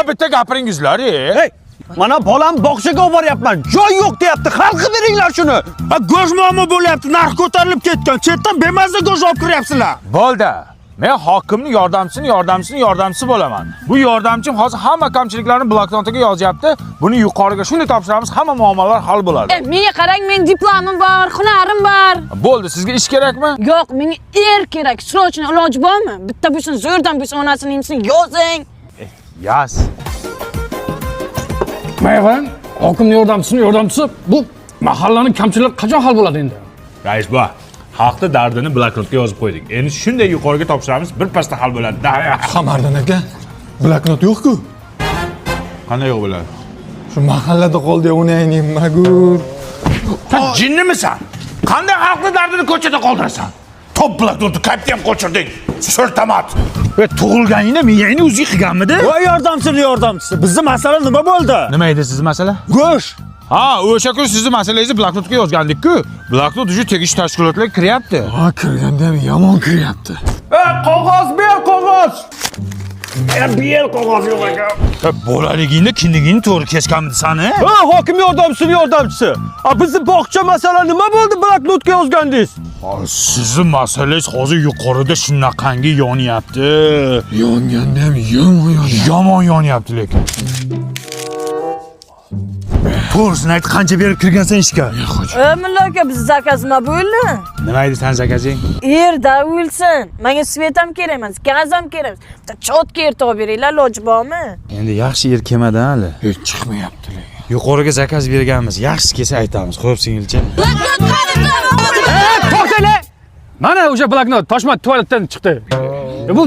Bitta gapiringizlar. Hey, mana bolam bog'chaga olib boryapman. Joy yo'q deyapti. Xalqqa beringlar shuni. Go'sht muammo bo'lyapti. Narx ko'tarilib ketgan. Chetdan bemazza go'sht olib kiryapsizlar. Bo'ldi. Men hokimning yordamchisi bo'laman. Bu yordamchim hozir hamma kamchiliklarni bloknotiga yozyapti. Buni yuqoriga shunday topshiramiz, hamma muammolar hal bo'ladi. Menga qarang, men diplomim bor, hunarim bor. Bo'ldi, sizga ish kerakmi? Yo'q, menga kerak. Srochni iloji bormi? Bitta bo'lsin, zo'rdan bo'lsin, onasini imsin yozing. Yaz. Mayvan, hokimning yordamchisi bu mahallaning kamchiliklari qachon hal bo'ladi endi? Rais bu xalqning dardini bloknotga yozib qo'ydik. Endi shunday yuqoriga topshiramiz, bir pasda hal bo'ladi-da. Qamariddin aka, bloknot yo'q-ku. Qanday yo'q bo'ladi? Shu mahallada qoldi, uni aytaymi, magur. Sen jinnimisan? Qanday xalqning dardini ko'chada qoldirasan? Top bloknotni qayerda ham qo'chirding? So'rtamat. Ve tug'ilganingda miyangni o'zi qilganmidi? Voy yordamchisi. Bizning masala nima bo'ldi? Nima edi sizning masala? Go'sht. Ha, o'sha kun sizning masalangizni bloknotga yozgandik-ku. Bloknot uchun tegishli tashkilotlarga kiryapti. Ha, kirganda ham yomon kiryapti. Qog'oz ber, qog'oz. Ber qog'oz yo'q ekan. Bolaligingda kindigingni to'g'ri kesganmidi sani? Ha, hokim yordamchisi. Bizning bog'cha masala nima bo'ldi bloknotga yozgandingiz? Sizning masalangiz hozir yuqorida shunaqangi yonyapti. Yonganda ham Yomon yonyapti lekin. To'g'risini ayt, qancha berib kirgansan ishga? Mulla aka, biz zakaz nima bo'ldi? Nima edi sen zakazing? Yerda o'lsin. Menga svet ham kerak emas, gaz ham kerak emas. Bitta chotka yer topib beringlar, iloji bormi? Endi yaxshi yer kelmadi hali. hech chiqmayapti lekin. Yuqoriga zakaz berganmiz. Yaxshisi kelsa aytamiz. Xo'p, singilcha. To'xtanglar. Mana o'sha bloknot Toshmat tualetdan chiqdi. Bu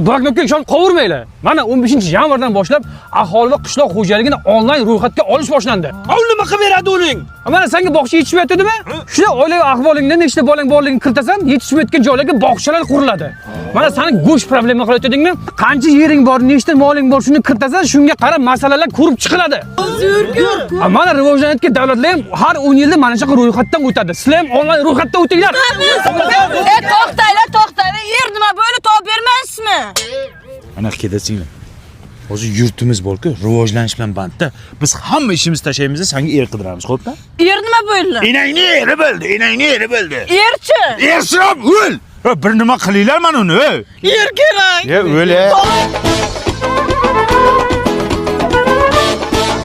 bloknotga ishonib qovurmanglar. Mana 15-yanvardan boshlab aholi va qishloq xo'jaligini onlayn ro'yxatga olish boshlandi. Nima qilib beradi uning? Mana senga bog'cha yetishmayaptimi? Shuna oilaviy ahvolingda nechta bolang borligini kiritasan, yetishmayotgan joylarga bog'chalar quriladi. Mana seni go'sht problema qilayotganingni, qancha yering bor, nechta moling bor, shuni kiritasan, shunga qarab masalalar ko'rib chiqiladi. Mana rivojlanayotgan davlatlar ham har 10 yilda mana shunaqa ro'yxatdan o'tadi. Sizlar ham onlayn ro'yxatdan o'tinglar. To'xtanglar. Yer nima bo'ldi, topib bermaysizmi? Ana kedasinglar. Hozir yurtimiz bor-ku, rivojlanish bilan bandda. Biz hamma ishimizni tashlaymiz, senga er qidiramiz, xo'pmi? Yer nima bo'ldi? Enangni eri bo'ldi. Erchi. Erchiroq o'l. Bir nima qilinglar mana uni. Yer kerak. O'l.